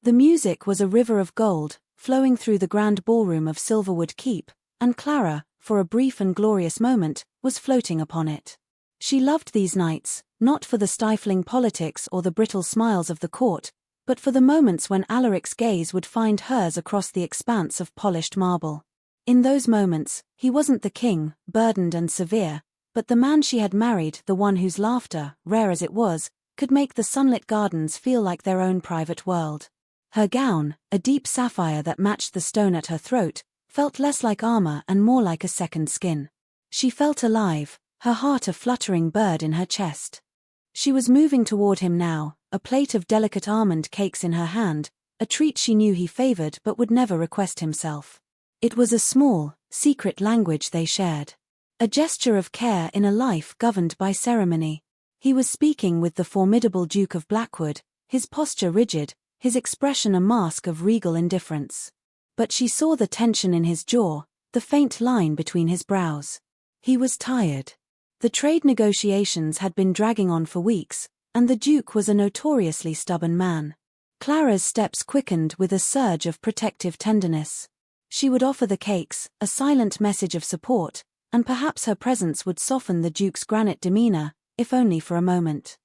The music was a river of gold, flowing through the grand ballroom of Silverwood Keep, and Clara, for a brief and glorious moment, was floating upon it. She loved these nights, not for the stifling politics or the brittle smiles of the court, but for the moments when Alaric's gaze would find hers across the expanse of polished marble. In those moments, he wasn't the king, burdened and severe, but the man she had married, the one whose laughter, rare as it was, could make the sunlit gardens feel like their own private world. Her gown, a deep sapphire that matched the stone at her throat, felt less like armor and more like a second skin. She felt alive, her heart a fluttering bird in her chest. She was moving toward him now, a plate of delicate almond cakes in her hand, a treat she knew he favored but would never request himself. It was a small, secret language they shared. A gesture of care in a life governed by ceremony. He was speaking with the formidable Duke of Blackwood, his posture rigid, his expression a mask of regal indifference. But she saw the tension in his jaw, the faint line between his brows. He was tired. The trade negotiations had been dragging on for weeks, and the Duke was a notoriously stubborn man. Clara's steps quickened with a surge of protective tenderness. She would offer the cakes, a silent message of support, and perhaps her presence would soften the Duke's granite demeanor, if only for a moment.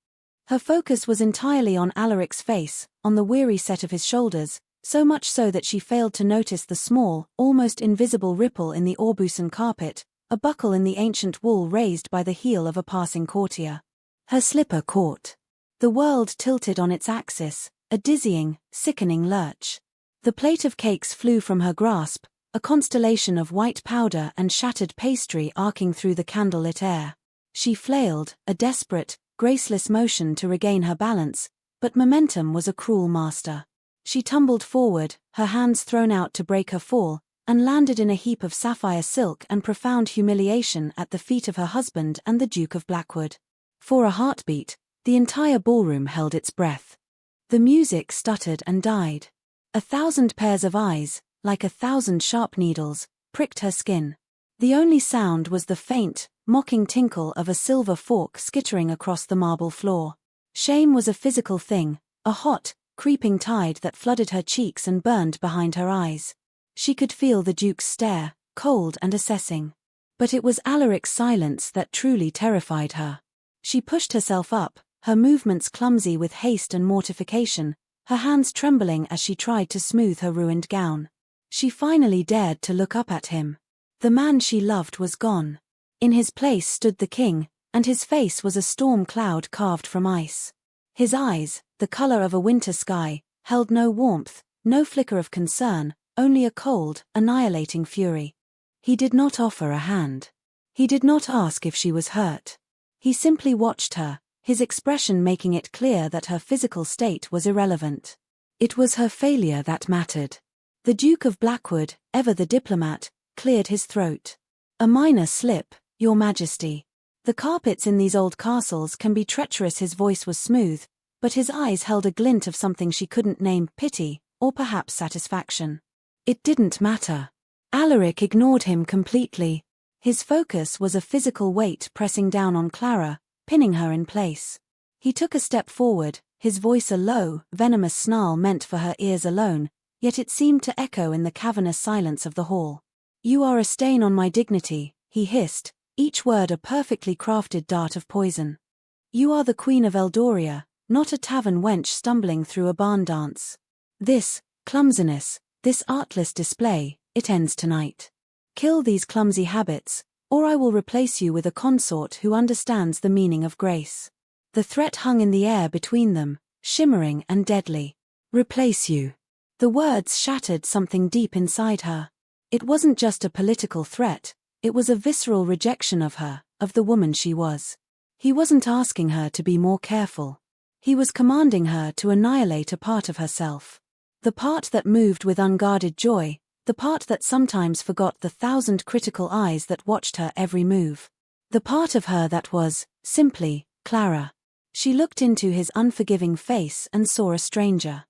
Her focus was entirely on Alaric's face, on the weary set of his shoulders, so much so that she failed to notice the small, almost invisible ripple in the Aubusson carpet, a buckle in the ancient wool raised by the heel of a passing courtier. Her slipper caught. The world tilted on its axis, a dizzying, sickening lurch. The plate of cakes flew from her grasp, a constellation of white powder and shattered pastry arcing through the candlelit air. She flailed, a desperate, graceless motion to regain her balance, but momentum was a cruel master. She tumbled forward, her hands thrown out to break her fall, and landed in a heap of sapphire silk and profound humiliation at the feet of her husband and the Duke of Blackwood. For a heartbeat, the entire ballroom held its breath. The music stuttered and died. 1,000 pairs of eyes, like 1,000 sharp needles, pricked her skin. The only sound was the faint, mocking tinkle of a silver fork skittering across the marble floor. Shame was a physical thing, a hot, creeping tide that flooded her cheeks and burned behind her eyes. She could feel the Duke's stare, cold and assessing. But it was Alaric's silence that truly terrified her. She pushed herself up, her movements clumsy with haste and mortification, her hands trembling as she tried to smooth her ruined gown. She finally dared to look up at him. The man she loved was gone. In his place stood the king, and his face was a storm cloud carved from ice. His eyes, the color of a winter sky, held no warmth, no flicker of concern, only a cold, annihilating fury. He did not offer a hand. He did not ask if she was hurt. He simply watched her, his expression making it clear that her physical state was irrelevant. It was her failure that mattered. The Duke of Blackwood, ever the diplomat, cleared his throat. A minor slip, Your Majesty. The carpets in these old castles can be treacherous. His voice was smooth, but his eyes held a glint of something she couldn't name, pity, or perhaps satisfaction. It didn't matter. Alaric ignored him completely. His focus was a physical weight pressing down on Clara, pinning her in place. He took a step forward, his voice a low, venomous snarl meant for her ears alone, yet it seemed to echo in the cavernous silence of the hall. You are a stain on my dignity, he hissed, each word a perfectly crafted dart of poison. You are the Queen of Eldoria, not a tavern wench stumbling through a barn dance. This clumsiness, this artless display, it ends tonight. Kill these clumsy habits, or I will replace you with a consort who understands the meaning of grace. The threat hung in the air between them, shimmering and deadly. Replace you. The words shattered something deep inside her. It wasn't just a political threat, it was a visceral rejection of her, of the woman she was. He wasn't asking her to be more careful. He was commanding her to annihilate a part of herself. The part that moved with unguarded joy, the part that sometimes forgot the 1,000 critical eyes that watched her every move. The part of her that was, simply, Clara. She looked into his unforgiving face and saw a stranger.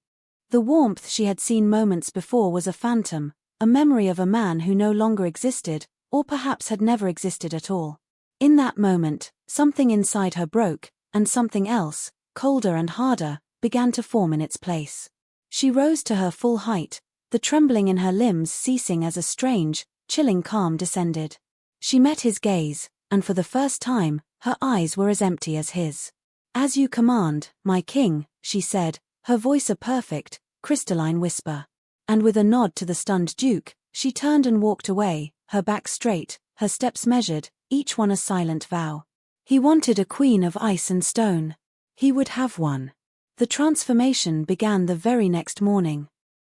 The warmth she had seen moments before was a phantom, a memory of a man who no longer existed, or perhaps had never existed at all. In that moment, something inside her broke, and something else, colder and harder, began to form in its place. She rose to her full height, the trembling in her limbs ceasing as a strange, chilling calm descended. She met his gaze, and for the first time, her eyes were as empty as his. "As you command, my king," she said, her voice a perfect, crystalline whisper. And with a nod to the stunned duke, she turned and walked away, her back straight, her steps measured, each one a silent vow. He wanted a queen of ice and stone. He would have one. The transformation began the very next morning.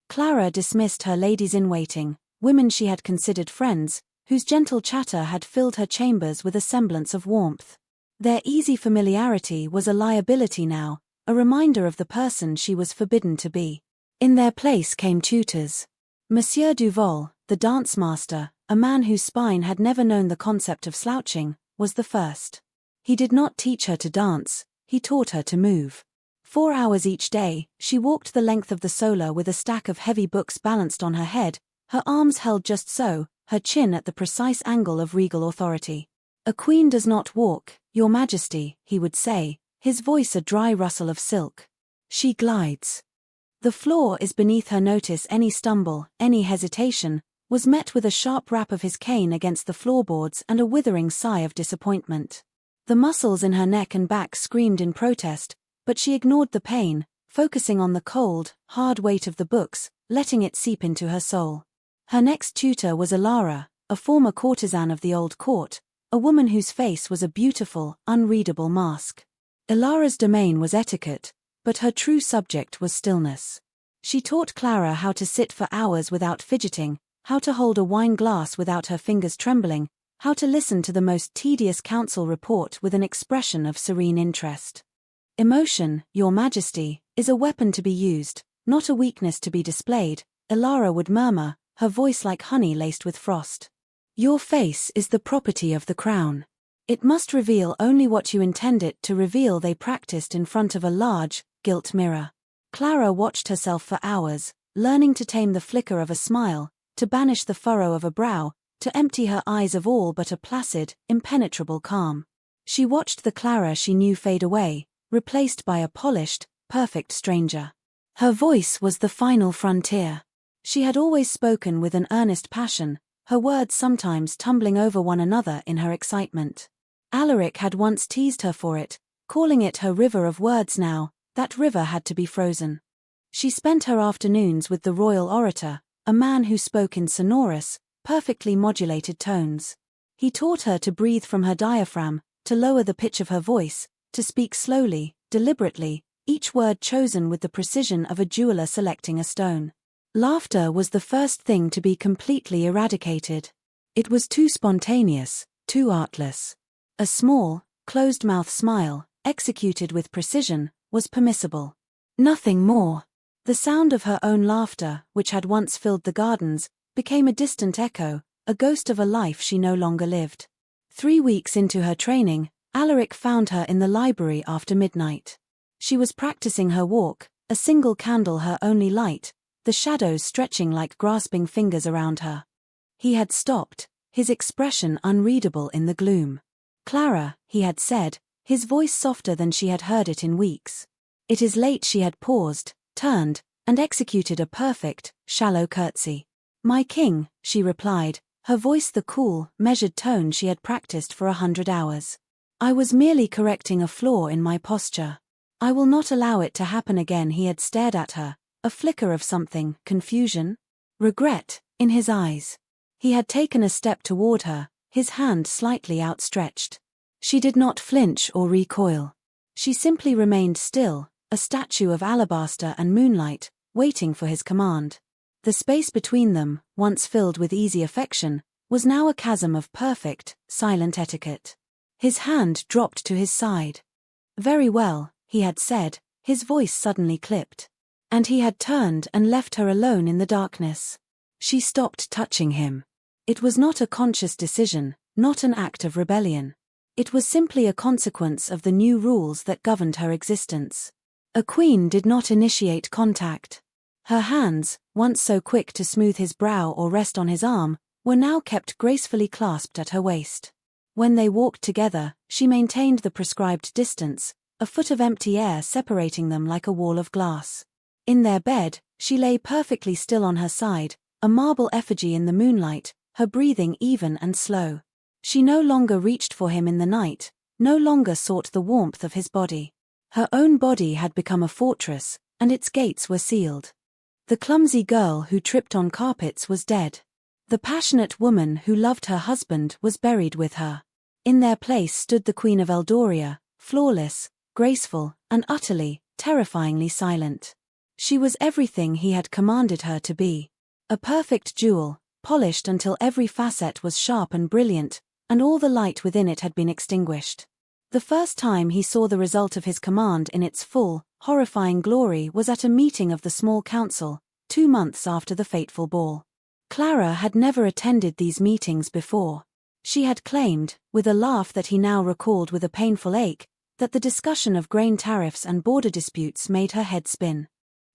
Clara dismissed her ladies-in-waiting, women she had considered friends, whose gentle chatter had filled her chambers with a semblance of warmth. Their easy familiarity was a liability now, a reminder of the person she was forbidden to be. In their place came tutors. Monsieur Duval, the dance master, a man whose spine had never known the concept of slouching, was the first. He did not teach her to dance, he taught her to move. 4 hours each day, she walked the length of the solar with a stack of heavy books balanced on her head, her arms held just so, her chin at the precise angle of regal authority. "A queen does not walk, Your Majesty," he would say, his voice a dry rustle of silk. "She glides." The floor is beneath her notice. Any stumble, any hesitation, was met with a sharp rap of his cane against the floorboards and a withering sigh of disappointment. The muscles in her neck and back screamed in protest, but she ignored the pain, focusing on the cold, hard weight of the books, letting it seep into her soul. Her next tutor was Alara, a former courtesan of the old court, a woman whose face was a beautiful, unreadable mask. Alara's domain was etiquette, but her true subject was stillness. She taught Clara how to sit for hours without fidgeting, how to hold a wine glass without her fingers trembling, how to listen to the most tedious council report with an expression of serene interest. "Emotion, Your Majesty, is a weapon to be used, not a weakness to be displayed," Alara would murmur, her voice like honey laced with frost. "Your face is the property of the crown. It must reveal only what you intend it to reveal." They practiced in front of a large, gilt mirror. Clara watched herself for hours, learning to tame the flicker of a smile, to banish the furrow of a brow, to empty her eyes of all but a placid, impenetrable calm. She watched the Clara she knew fade away, replaced by a polished, perfect stranger. Her voice was the final frontier. She had always spoken with an earnest passion, her words sometimes tumbling over one another in her excitement. Alaric had once teased her for it, calling it her river of words. Now, that river had to be frozen. She spent her afternoons with the royal orator, a man who spoke in sonorous, perfectly modulated tones. He taught her to breathe from her diaphragm, to lower the pitch of her voice, to speak slowly, deliberately, each word chosen with the precision of a jeweler selecting a stone. Laughter was the first thing to be completely eradicated. It was too spontaneous, too artless. A small, closed-mouth smile, executed with precision, was permissible. Nothing more. The sound of her own laughter, which had once filled the gardens, became a distant echo, a ghost of a life she no longer lived. 3 weeks into her training, Alaric found her in the library after midnight. She was practicing her walk, a single candle her only light, the shadows stretching like grasping fingers around her. He had stopped, his expression unreadable in the gloom. "Clara," he had said, his voice softer than she had heard it in weeks. "It is late." She had paused, turned, and executed a perfect, shallow curtsy. "My king," she replied, her voice the cool, measured tone she had practiced for 100 hours. "I was merely correcting a flaw in my posture. I will not allow it to happen again." He had stared at her, a flicker of something, confusion, regret, in his eyes. He had taken a step toward her, his hand slightly outstretched. She did not flinch or recoil. She simply remained still, a statue of alabaster and moonlight, waiting for his command. The space between them, once filled with easy affection, was now a chasm of perfect, silent etiquette. His hand dropped to his side. "Very well," he had said, his voice suddenly clipped. And he had turned and left her alone in the darkness. She stopped touching him. It was not a conscious decision, not an act of rebellion. It was simply a consequence of the new rules that governed her existence. A queen did not initiate contact. Her hands, once so quick to smooth his brow or rest on his arm, were now kept gracefully clasped at her waist. When they walked together, she maintained the prescribed distance, a foot of empty air separating them like a wall of glass. In their bed, she lay perfectly still on her side, a marble effigy in the moonlight, her breathing even and slow. She no longer reached for him in the night, no longer sought the warmth of his body. Her own body had become a fortress, and its gates were sealed. The clumsy girl who tripped on carpets was dead. The passionate woman who loved her husband was buried with her. In their place stood the Queen of Eldoria, flawless, graceful, and utterly, terrifyingly silent. She was everything he had commanded her to be. A perfect jewel, polished until every facet was sharp and brilliant, and all the light within it had been extinguished. The first time he saw the result of his command in its full, horrifying glory was at a meeting of the small council, 2 months after the fateful ball. Clara had never attended these meetings before. She had claimed, with a laugh that he now recalled with a painful ache, that the discussion of grain tariffs and border disputes made her head spin.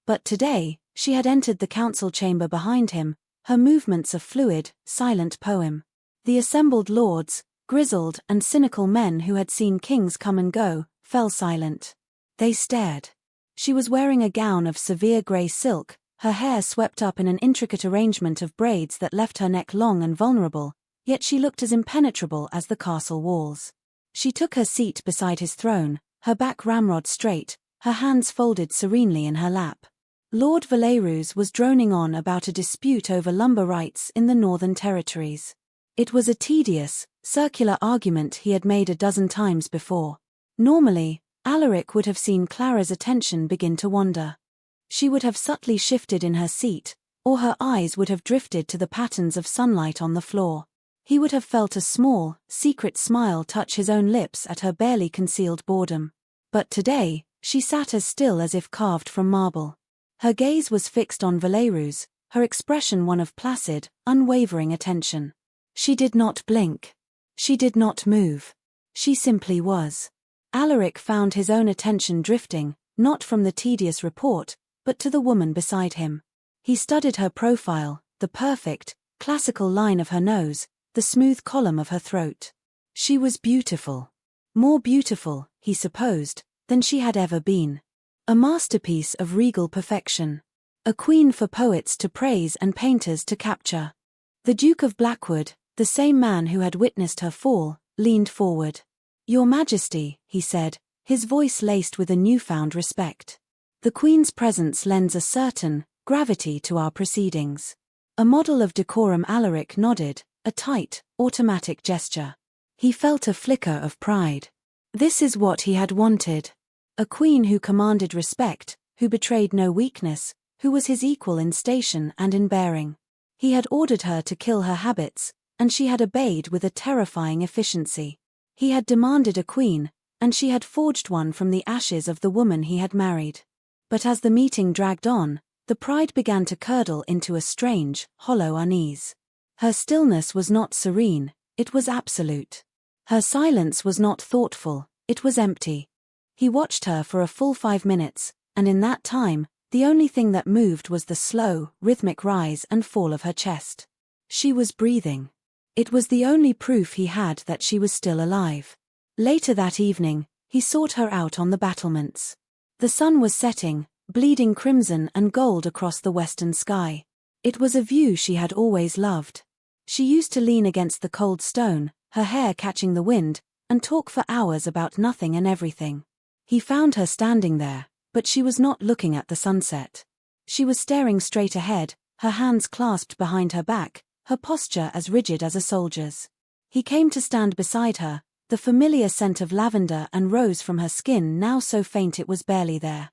But today, she had entered the council chamber behind him, her movements a fluid, silent poem. The assembled lords, grizzled and cynical men who had seen kings come and go, fell silent. They stared. She was wearing a gown of severe grey silk, her hair swept up in an intricate arrangement of braids that left her neck long and vulnerable, yet she looked as impenetrable as the castle walls. She took her seat beside his throne, her back ramrod straight, her hands folded serenely in her lap. Lord Valerus was droning on about a dispute over lumber rights in the Northern Territories. It was a tedious, circular argument he had made a dozen times before. Normally, Alaric would have seen Clara's attention begin to wander. She would have subtly shifted in her seat, or her eyes would have drifted to the patterns of sunlight on the floor. He would have felt a small, secret smile touch his own lips at her barely concealed boredom. But today, she sat as still as if carved from marble. Her gaze was fixed on Valerus, her expression one of placid, unwavering attention. She did not blink. She did not move. She simply was. Alaric found his own attention drifting, not from the tedious report, but to the woman beside him. He studied her profile, the perfect, classical line of her nose, the smooth column of her throat. She was beautiful. More beautiful, he supposed, than she had ever been. A masterpiece of regal perfection. A queen for poets to praise and painters to capture. The Duke of Blackwood, the same man who had witnessed her fall, leaned forward. "Your Majesty," he said, his voice laced with a newfound respect. "The Queen's presence lends a certain gravity to our proceedings." A model of decorum. Alaric nodded, a tight, automatic gesture. He felt a flicker of pride. This is what he had wanted. A queen who commanded respect, who betrayed no weakness, who was his equal in station and in bearing. He had ordered her to kill her habits, and she had obeyed with a terrifying efficiency. He had demanded a queen, and she had forged one from the ashes of the woman he had married. But as the meeting dragged on, the pride began to curdle into a strange, hollow unease. Her stillness was not serene, it was absolute. Her silence was not thoughtful, it was empty. He watched her for a full 5 minutes, and in that time, the only thing that moved was the slow, rhythmic rise and fall of her chest. She was breathing. It was the only proof he had that she was still alive. Later that evening, he sought her out on the battlements. The sun was setting, bleeding crimson and gold across the western sky. It was a view she had always loved. She used to lean against the cold stone, her hair catching the wind, and talk for hours about nothing and everything. He found her standing there, but she was not looking at the sunset. She was staring straight ahead, her hands clasped behind her back, her posture as rigid as a soldier's. He came to stand beside her, the familiar scent of lavender and rose from her skin now so faint it was barely there.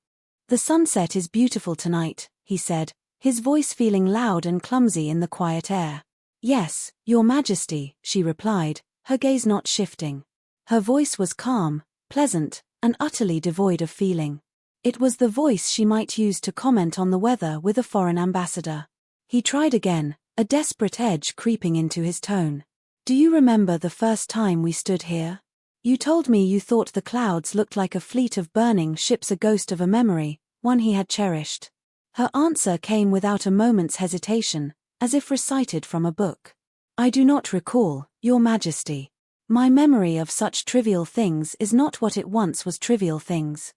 "The sunset is beautiful tonight," he said, his voice feeling loud and clumsy in the quiet air. "Yes, Your Majesty," she replied, her gaze not shifting. Her voice was calm, pleasant, and utterly devoid of feeling. It was the voice she might use to comment on the weather with a foreign ambassador. He tried again, a desperate edge creeping into his tone. "Do you remember the first time we stood here? You told me you thought the clouds looked like a fleet of burning ships, a ghost of a memory, one he had cherished." Her answer came without a moment's hesitation, as if recited from a book. "I do not recall, Your Majesty. My memory of such trivial things is not what it once was. Trivial things.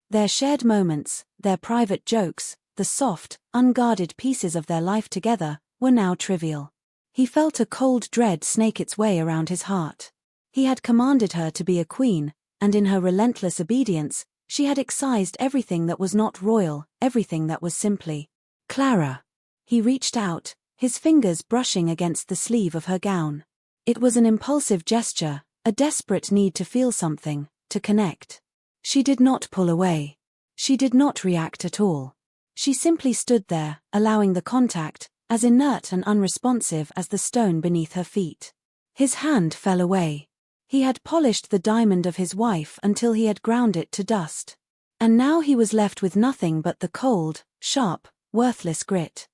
Their shared moments, their private jokes, the soft, unguarded pieces of their life together, were now trivial. He felt a cold dread snake its way around his heart. He had commanded her to be a queen, and in her relentless obedience, she had excised everything that was not royal, everything that was simply Clara. He reached out, his fingers brushing against the sleeve of her gown. It was an impulsive gesture, a desperate need to feel something, to connect. She did not pull away. She did not react at all. She simply stood there, allowing the contact, as inert and unresponsive as the stone beneath her feet. His hand fell away. He had polished the diamond of his wife until he had ground it to dust. And now he was left with nothing but the cold, sharp, worthless grit.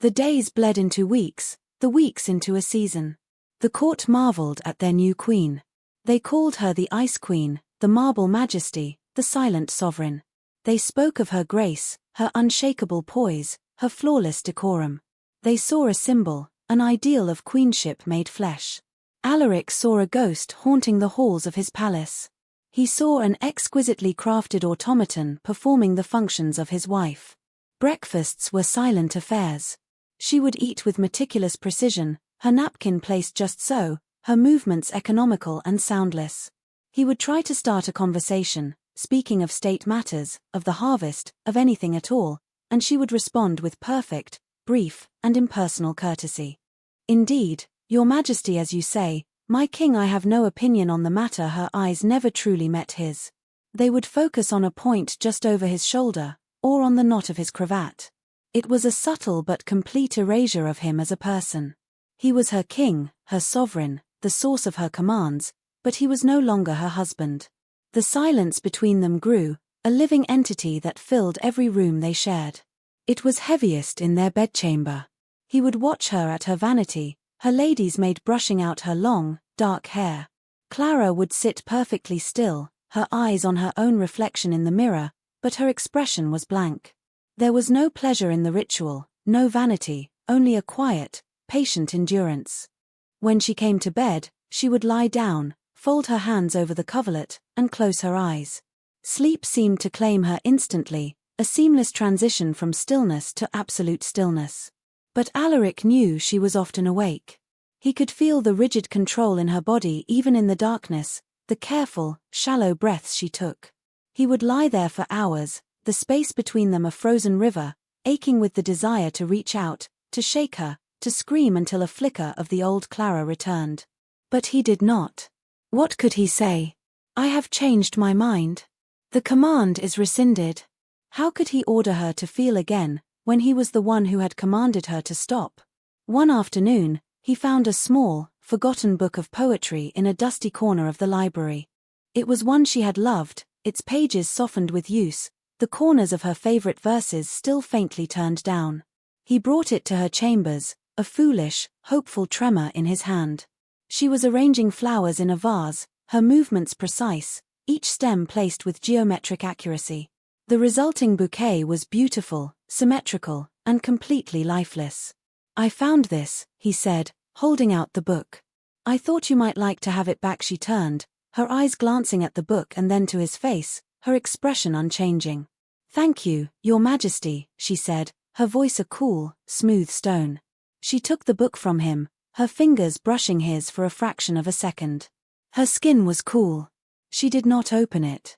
The days bled into weeks, the weeks into a season. The court marveled at their new queen. They called her the Ice Queen, the Marble Majesty, the Silent Sovereign. They spoke of her grace, her unshakable poise, her flawless decorum. They saw a symbol, an ideal of queenship made flesh. Alaric saw a ghost haunting the halls of his palace. He saw an exquisitely crafted automaton performing the functions of his wife. Breakfasts were silent affairs. She would eat with meticulous precision, her napkin placed just so, her movements economical and soundless. He would try to start a conversation, speaking of state matters, of the harvest, of anything at all, and she would respond with perfect, brief, and impersonal courtesy. Indeed, Your Majesty, as you say, my king, I have no opinion on the matter. Her eyes never truly met his. They would focus on a point just over his shoulder, or on the knot of his cravat. It was a subtle but complete erasure of him as a person. He was her king, her sovereign, the source of her commands, but he was no longer her husband. The silence between them grew, a living entity that filled every room they shared. It was heaviest in their bedchamber. He would watch her at her vanity, her lady's maid brushing out her long, dark hair. Clara would sit perfectly still, her eyes on her own reflection in the mirror, but her expression was blank. There was no pleasure in the ritual, no vanity, only a quiet, patient endurance. When she came to bed, she would lie down, fold her hands over the coverlet, and close her eyes. Sleep seemed to claim her instantly, a seamless transition from stillness to absolute stillness. But Alaric knew she was often awake. He could feel the rigid control in her body even in the darkness, the careful, shallow breaths she took. He would lie there for hours, the space between them a frozen river, aching with the desire to reach out, to shake her, to scream until a flicker of the old Clara returned. But he did not. What could he say? I have changed my mind. The command is rescinded. How could he order her to feel again, when he was the one who had commanded her to stop? One afternoon, he found a small, forgotten book of poetry in a dusty corner of the library. It was one she had loved, its pages softened with use, the corners of her favorite verses still faintly turned down. He brought it to her chambers, a foolish, hopeful tremor in his hand. She was arranging flowers in a vase, her movements precise, each stem placed with geometric accuracy. The resulting bouquet was beautiful, symmetrical, and completely lifeless. I found this, he said, holding out the book. I thought you might like to have it back. She turned, her eyes glancing at the book and then to his face, her expression unchanging. Thank you, Your Majesty, she said, her voice a cool, smooth stone. She took the book from him, her fingers brushing his for a fraction of a second. Her skin was cool. She did not open it.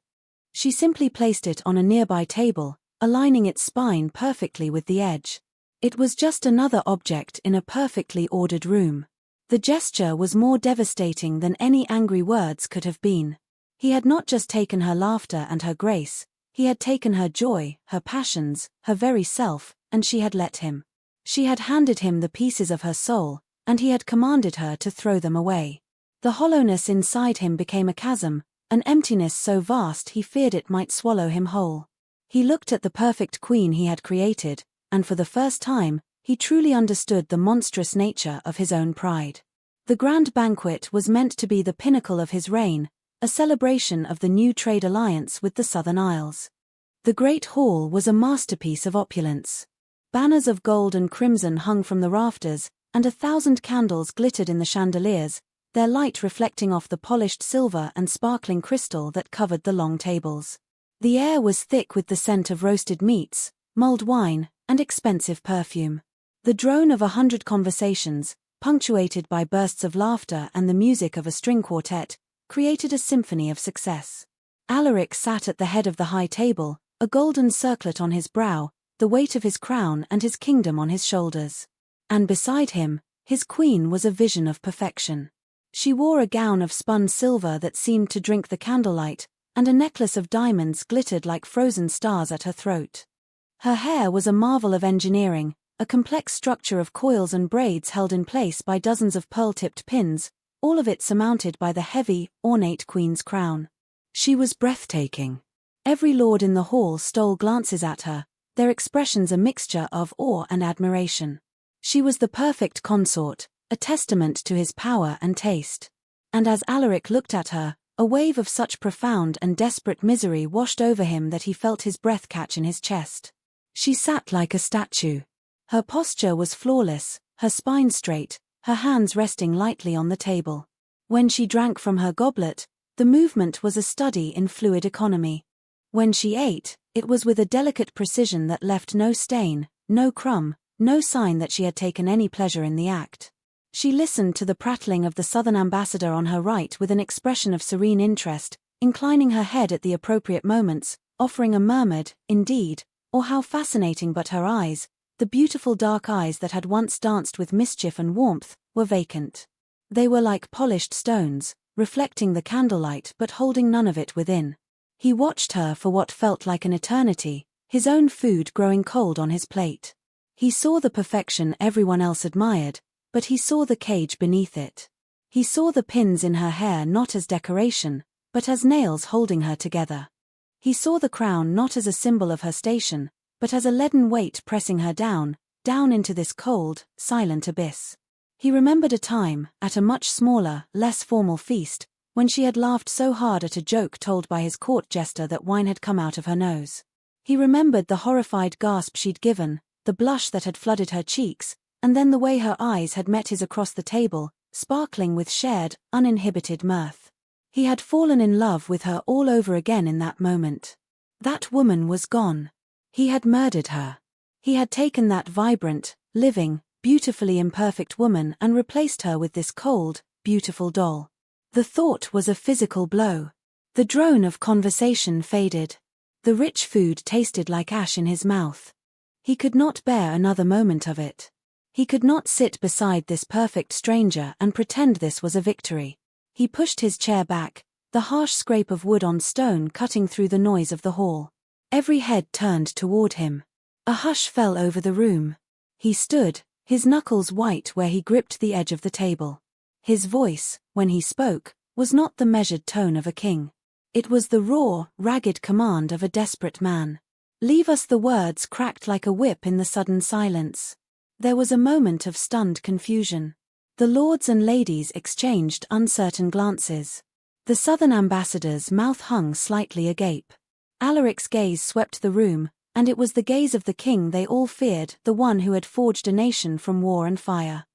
She simply placed it on a nearby table, aligning its spine perfectly with the edge. It was just another object in a perfectly ordered room. The gesture was more devastating than any angry words could have been. He had not just taken her laughter and her grace, he had taken her joy, her passions, her very self, and she had let him. She had handed him the pieces of her soul, and he had commanded her to throw them away. The hollowness inside him became a chasm, an emptiness so vast he feared it might swallow him whole. He looked at the perfect queen he had created, and for the first time, he truly understood the monstrous nature of his own pride. The grand banquet was meant to be the pinnacle of his reign, a celebration of the new trade alliance with the Southern Isles. The great hall was a masterpiece of opulence. Banners of gold and crimson hung from the rafters, and 1,000 candles glittered in the chandeliers, their light reflecting off the polished silver and sparkling crystal that covered the long tables. The air was thick with the scent of roasted meats, mulled wine, and expensive perfume. The drone of 100 conversations, punctuated by bursts of laughter and the music of a string quartet, created a symphony of success. Alaric sat at the head of the high table, a golden circlet on his brow, the weight of his crown and his kingdom on his shoulders. And beside him, his queen was a vision of perfection. She wore a gown of spun silver that seemed to drink the candlelight, and a necklace of diamonds glittered like frozen stars at her throat. Her hair was a marvel of engineering, a complex structure of coils and braids held in place by dozens of pearl-tipped pins, all of it surmounted by the heavy, ornate queen's crown. She was breathtaking. Every lord in the hall stole glances at her, their expressions a mixture of awe and admiration. She was the perfect consort, a testament to his power and taste. And as Alaric looked at her, a wave of such profound and desperate misery washed over him that he felt his breath catch in his chest. She sat like a statue. Her posture was flawless, her spine straight, her hands resting lightly on the table. When she drank from her goblet, the movement was a study in fluid economy. When she ate, it was with a delicate precision that left no stain, no crumb, no sign that she had taken any pleasure in the act. She listened to the prattling of the Southern ambassador on her right with an expression of serene interest, inclining her head at the appropriate moments, offering a murmured, "Indeed," or "How fascinating," but her eyes, the beautiful dark eyes that had once danced with mischief and warmth, were vacant. They were like polished stones, reflecting the candlelight but holding none of it within. He watched her for what felt like an eternity, his own food growing cold on his plate. He saw the perfection everyone else admired, but he saw the cage beneath it. He saw the pins in her hair not as decoration, but as nails holding her together. He saw the crown not as a symbol of her station, but as a leaden weight pressing her down into this cold, silent abyss. He remembered a time, at a much smaller, less formal feast, when she had laughed so hard at a joke told by his court jester that wine had come out of her nose. He remembered the horrified gasp she'd given, the blush that had flooded her cheeks, and then the way her eyes had met his across the table, sparkling with shared, uninhibited mirth. He had fallen in love with her all over again in that moment. That woman was gone. He had murdered her. He had taken that vibrant, living, beautifully imperfect woman and replaced her with this cold, beautiful doll. The thought was a physical blow. The drone of conversation faded. The rich food tasted like ash in his mouth. He could not bear another moment of it. He could not sit beside this perfect stranger and pretend this was a victory. He pushed his chair back, the harsh scrape of wood on stone cutting through the noise of the hall. Every head turned toward him. A hush fell over the room. He stood, his knuckles white where he gripped the edge of the table. His voice, when he spoke, was not the measured tone of a king. It was the raw, ragged command of a desperate man. "Leave us," the words cracked like a whip in the sudden silence. There was a moment of stunned confusion. The lords and ladies exchanged uncertain glances. The Southern ambassador's mouth hung slightly agape. Alaric's gaze swept the room, and it was the gaze of the king they all feared, the one who had forged a nation from war and fire.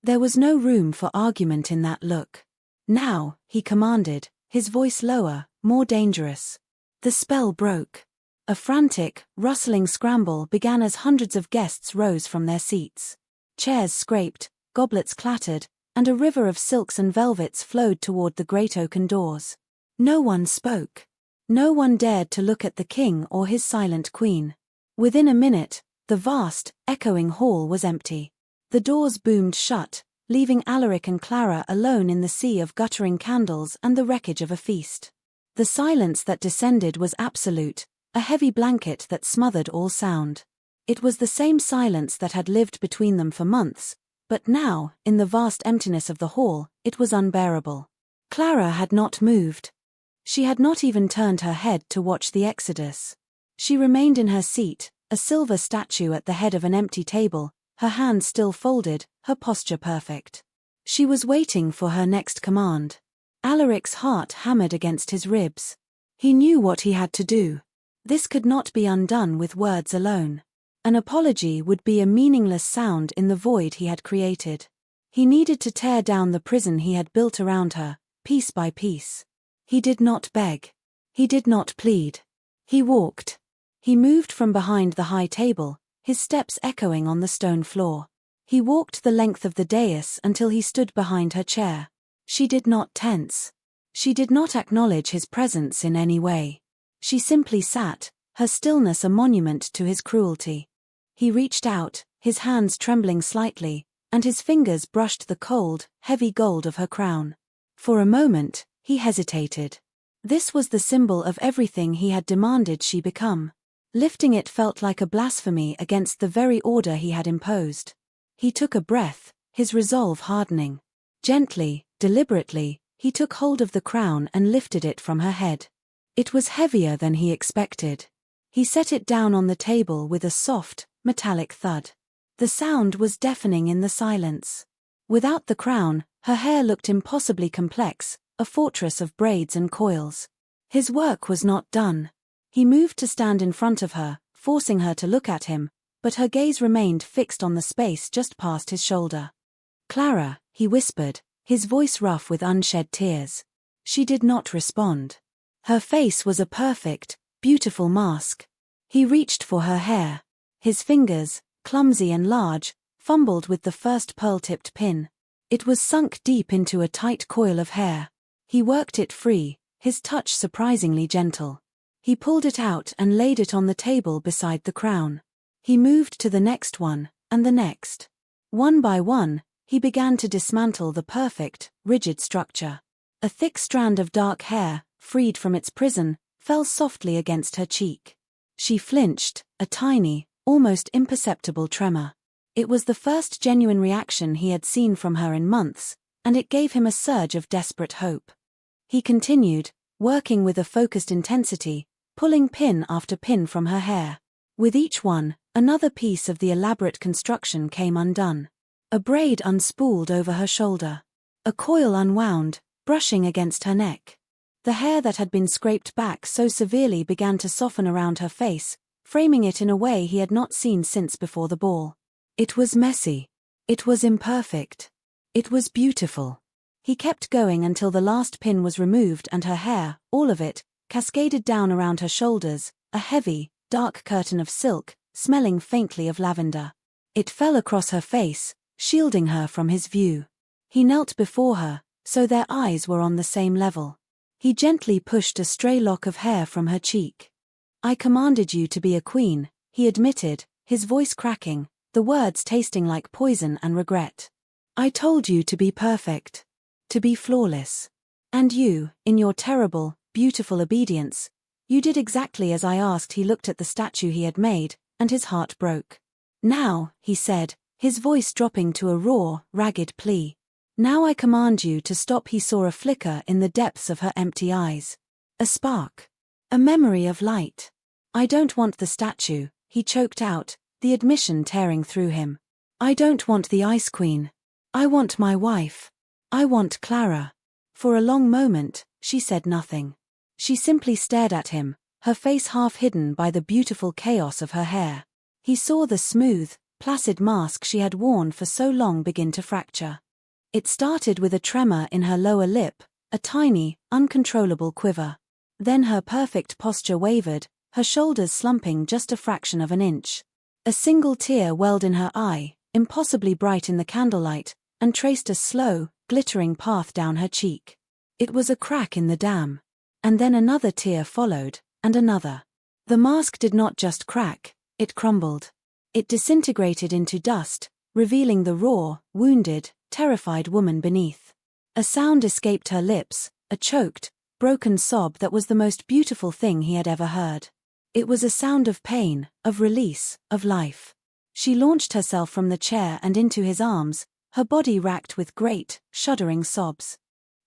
There was no room for argument in that look. "Now," he commanded, his voice lower, more dangerous. The spell broke. A frantic, rustling scramble began as hundreds of guests rose from their seats. Chairs scraped, goblets clattered, and a river of silks and velvets flowed toward the great oaken doors. No one spoke. No one dared to look at the king or his silent queen. Within a minute, the vast, echoing hall was empty. The doors boomed shut, leaving Alaric and Clara alone in the sea of guttering candles and the wreckage of a feast. The silence that descended was absolute, a heavy blanket that smothered all sound. It was the same silence that had lived between them for months, but now, in the vast emptiness of the hall, it was unbearable. Clara had not moved. She had not even turned her head to watch the exodus. She remained in her seat, a silver statue at the head of an empty table, her hands still folded, her posture perfect. She was waiting for her next command. Alaric's heart hammered against his ribs. He knew what he had to do. This could not be undone with words alone. An apology would be a meaningless sound in the void he had created. He needed to tear down the prison he had built around her, piece by piece. He did not beg. He did not plead. He walked. He moved from behind the high table, his steps echoing on the stone floor. He walked the length of the dais until he stood behind her chair. She did not tense. She did not acknowledge his presence in any way. She simply sat, her stillness a monument to his cruelty. He reached out, his hands trembling slightly, and his fingers brushed the cold, heavy gold of her crown. For a moment, he hesitated. This was the symbol of everything he had demanded she become. Lifting it felt like a blasphemy against the very order he had imposed. He took a breath, his resolve hardening. Gently, deliberately, he took hold of the crown and lifted it from her head. It was heavier than he expected. He set it down on the table with a soft, metallic thud. The sound was deafening in the silence. Without the crown, her hair looked impossibly complex, a fortress of braids and coils. His work was not done. He moved to stand in front of her, forcing her to look at him, but her gaze remained fixed on the space just past his shoulder. "Clara," he whispered, his voice rough with unshed tears. She did not respond. Her face was a perfect, beautiful mask. He reached for her hair. His fingers, clumsy and large, fumbled with the first pearl-tipped pin. It was sunk deep into a tight coil of hair. He worked it free, his touch surprisingly gentle. He pulled it out and laid it on the table beside the crown. He moved to the next one, and the next. One by one, he began to dismantle the perfect, rigid structure. A thick strand of dark hair, freed from its prison, fell softly against her cheek. She flinched, a tiny, almost imperceptible tremor. It was the first genuine reaction he had seen from her in months, and it gave him a surge of desperate hope. He continued, working with a focused intensity, pulling pin after pin from her hair. With each one, another piece of the elaborate construction came undone. A braid unspooled over her shoulder. A coil unwound, brushing against her neck. The hair that had been scraped back so severely began to soften around her face, framing it in a way he had not seen since before the ball. It was messy. It was imperfect. It was beautiful. He kept going until the last pin was removed and her hair, all of it, cascaded down around her shoulders, a heavy, dark curtain of silk, smelling faintly of lavender. It fell across her face, shielding her from his view. He knelt before her, so their eyes were on the same level. He gently pushed a stray lock of hair from her cheek. "I commanded you to be a queen," he admitted, his voice cracking, the words tasting like poison and regret. "I told you to be perfect. To be flawless. And you, in your terrible, beautiful obedience, you did exactly as I asked." He looked at the statue he had made, and his heart broke. "Now," he said, his voice dropping to a raw, ragged plea. "Now I command you to stop." He saw a flicker in the depths of her empty eyes. A spark. A memory of light. "I don't want the statue," he choked out, the admission tearing through him. "I don't want the Ice Queen. I want my wife. I want Clara." For a long moment, she said nothing. She simply stared at him, her face half hidden by the beautiful chaos of her hair. He saw the smooth, placid mask she had worn for so long begin to fracture. It started with a tremor in her lower lip, a tiny, uncontrollable quiver. Then her perfect posture wavered, her shoulders slumping just a fraction of an inch. A single tear welled in her eye, impossibly bright in the candlelight, and traced a slow, glittering path down her cheek. It was a crack in the dam. And then another tear followed, and another. The mask did not just crack, it crumbled. It disintegrated into dust, revealing the raw, wounded, terrified woman beneath. A sound escaped her lips, a choked, broken sob that was the most beautiful thing he had ever heard. It was a sound of pain, of release, of life. She launched herself from the chair and into his arms, her body racked with great, shuddering sobs.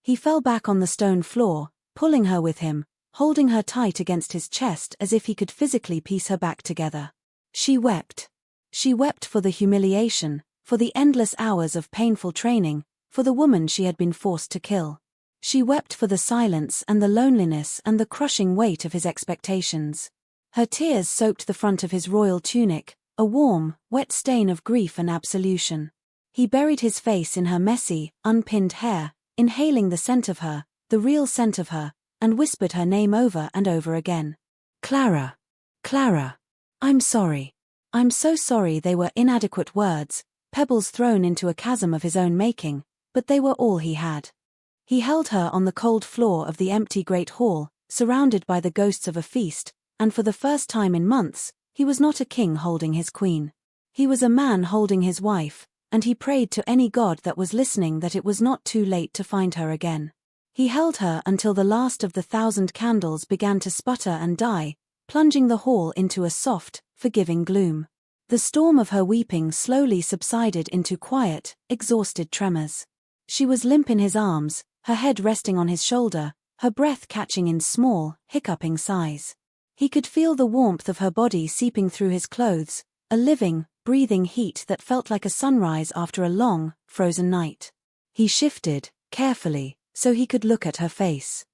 He fell back on the stone floor, pulling her with him, holding her tight against his chest as if he could physically piece her back together. She wept. She wept for the humiliation, for the endless hours of painful training, for the woman she had been forced to kill. She wept for the silence and the loneliness and the crushing weight of his expectations. Her tears soaked the front of his royal tunic, a warm, wet stain of grief and absolution. He buried his face in her messy, unpinned hair, inhaling the scent of her, the real scent of her, and whispered her name over and over again. "Clara. Clara. I'm sorry. I'm so sorry. They were inadequate words, pebbles thrown into a chasm of his own making, but they were all he had. He held her on the cold floor of the empty great hall, surrounded by the ghosts of a feast, and for the first time in months, he was not a king holding his queen. He was a man holding his wife, and he prayed to any god that was listening that it was not too late to find her again. He held her until the last of the 1,000 candles began to sputter and die, plunging the hall into a soft, forgiving gloom. The storm of her weeping slowly subsided into quiet, exhausted tremors. She was limp in his arms, her head resting on his shoulder, her breath catching in small, hiccuping sighs. He could feel the warmth of her body seeping through his clothes, a living, breathing heat that felt like a sunrise after a long, frozen night. He shifted, carefully, so he could look at her face.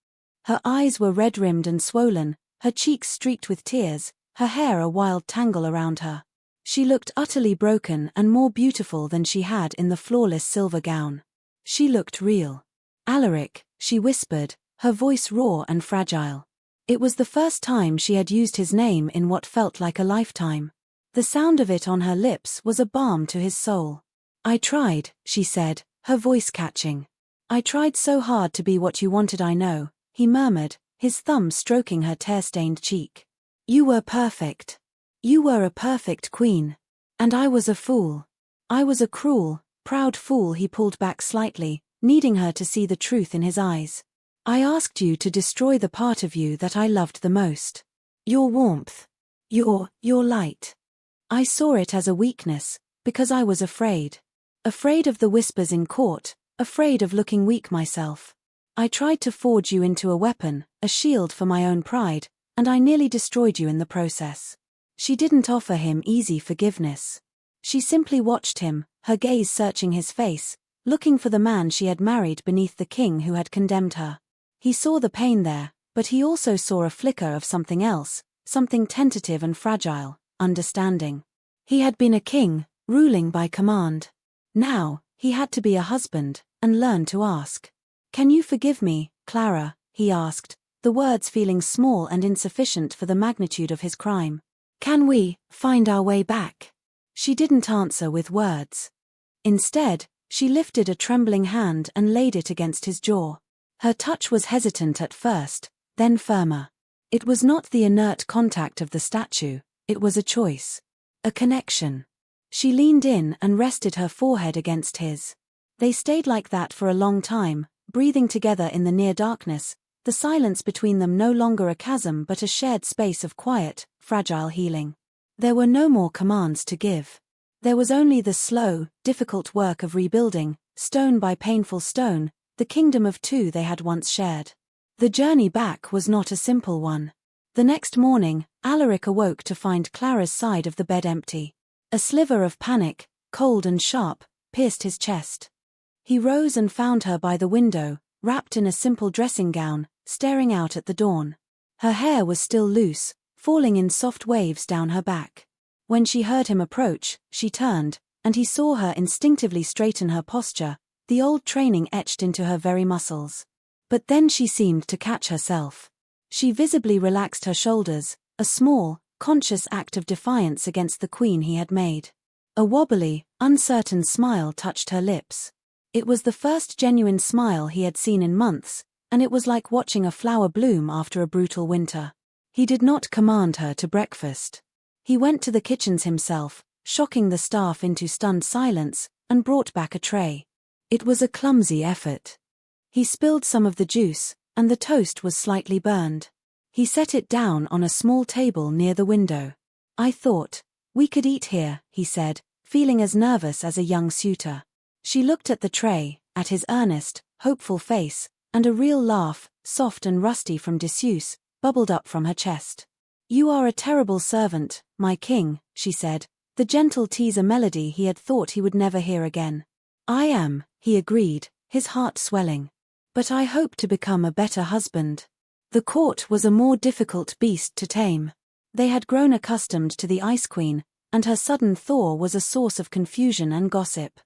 Her eyes were red-rimmed and swollen, her cheeks streaked with tears, her hair a wild tangle around her. She looked utterly broken and more beautiful than she had in the flawless silver gown. She looked real. Alaric, she whispered, her voice raw and fragile. It was the first time she had used his name in what felt like a lifetime. The sound of it on her lips was a balm to his soul. I tried, she said, her voice catching. I tried so hard to be what you wanted, I know, he murmured, his thumb stroking her tear-stained cheek. You were perfect. You were a perfect queen. And I was a fool. I was a cruel, proud fool. He pulled back slightly, needing her to see the truth in his eyes. I asked you to destroy the part of you that I loved the most. Your warmth. Your light. I saw it as a weakness, because I was afraid. Afraid of the whispers in court, afraid of looking weak myself. I tried to forge you into a weapon, a shield for my own pride, and I nearly destroyed you in the process. She didn't offer him easy forgiveness. She simply watched him, her gaze searching his face, looking for the man she had married beneath the king who had condemned her. He saw the pain there, but he also saw a flicker of something else, something tentative and fragile, understanding. He had been a king, ruling by command. Now, he had to be a husband, and learn to ask. Can you forgive me, Clara? He asked, the words feeling small and insufficient for the magnitude of his crime. Can we find our way back? She didn't answer with words. Instead, she lifted a trembling hand and laid it against his jaw. Her touch was hesitant at first, then firmer. It was not the inert contact of the statue, it was a choice. A connection. She leaned in and rested her forehead against his. They stayed like that for a long time, breathing together in the near darkness, the silence between them no longer a chasm but a shared space of quiet, fragile healing. There were no more commands to give. There was only the slow, difficult work of rebuilding, stone by painful stone, the kingdom of two they had once shared. The journey back was not a simple one. The next morning, Alaric awoke to find Clara's side of the bed empty. A sliver of panic, cold and sharp, pierced his chest. He rose and found her by the window, wrapped in a simple dressing gown, staring out at the dawn. Her hair was still loose, falling in soft waves down her back. When she heard him approach, she turned, and he saw her instinctively straighten her posture, the old training etched into her very muscles. But then she seemed to catch herself. She visibly relaxed her shoulders, a small, conscious act of defiance against the queen he had made. A wobbly, uncertain smile touched her lips. It was the first genuine smile he had seen in months, and it was like watching a flower bloom after a brutal winter. He did not command her to breakfast. He went to the kitchens himself, shocking the staff into stunned silence, and brought back a tray. It was a clumsy effort. He spilled some of the juice, and the toast was slightly burned. He set it down on a small table near the window. I thought, we could eat here, he said, feeling as nervous as a young suitor. She looked at the tray, at his earnest, hopeful face, and a real laugh, soft and rusty from disuse, bubbled up from her chest. You are a terrible servant, my king, she said, the gentle teaser melody he had thought he would never hear again. I am, he agreed, his heart swelling. But I hope to become a better husband. The court was a more difficult beast to tame. They had grown accustomed to the Ice Queen, and her sudden thaw was a source of confusion and gossip.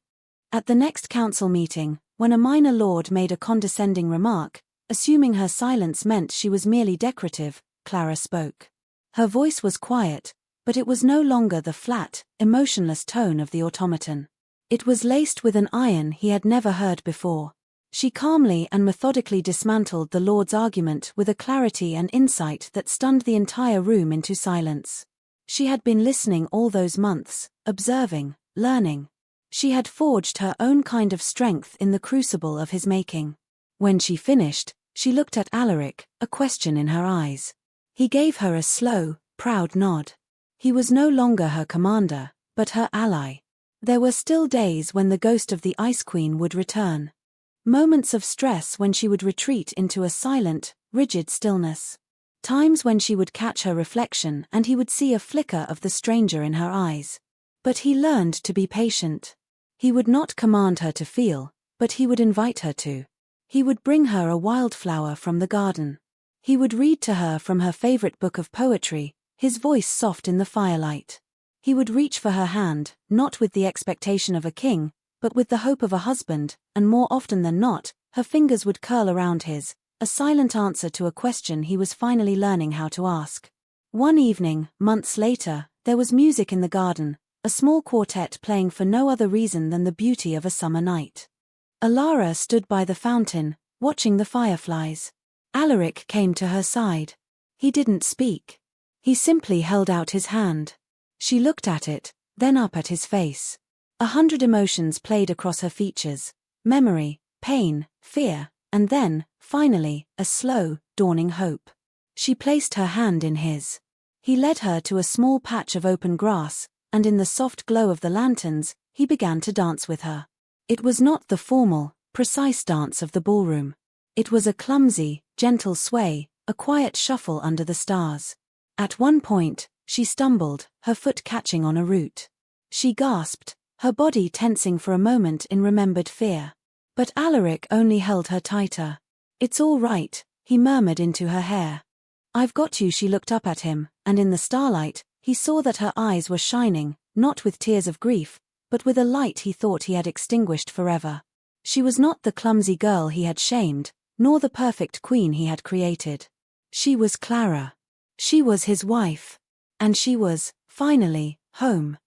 At the next council meeting, when a minor lord made a condescending remark, assuming her silence meant she was merely decorative, Clara spoke. Her voice was quiet, but it was no longer the flat, emotionless tone of the automaton. It was laced with an iron he had never heard before. She calmly and methodically dismantled the Lord's argument with a clarity and insight that stunned the entire room into silence. She had been listening all those months, observing, learning. She had forged her own kind of strength in the crucible of his making. When she finished, she looked at Alaric, a question in her eyes. He gave her a slow, proud nod. He was no longer her commander, but her ally. There were still days when the ghost of the Ice Queen would return. Moments of stress when she would retreat into a silent, rigid stillness. Times when she would catch her reflection and he would see a flicker of the stranger in her eyes. But he learned to be patient. He would not command her to feel, but he would invite her to. He would bring her a wildflower from the garden. He would read to her from her favorite book of poetry, his voice soft in the firelight. He would reach for her hand, not with the expectation of a king, but with the hope of a husband, and more often than not, her fingers would curl around his, a silent answer to a question he was finally learning how to ask. One evening, months later, there was music in the garden, a small quartet playing for no other reason than the beauty of a summer night. Alara stood by the fountain, watching the fireflies. Alaric came to her side. He didn't speak. He simply held out his hand. She looked at it, then up at his face. 100 emotions played across her features: memory, pain, fear, and then, finally, a slow, dawning hope. She placed her hand in his. He led her to a small patch of open grass, and in the soft glow of the lanterns, he began to dance with her. It was not the formal, precise dance of the ballroom. It was a clumsy, gentle sway, a quiet shuffle under the stars. At one point, she stumbled, her foot catching on a root. She gasped, her body tensing for a moment in remembered fear. But Alaric only held her tighter. "It's all right," he murmured into her hair. "I've got you." She looked up at him, and in the starlight, he saw that her eyes were shining, not with tears of grief, but with a light he thought he had extinguished forever. She was not the clumsy girl he had shamed, nor the perfect queen he had created. She was Clara. She was his wife. And she was, finally, home.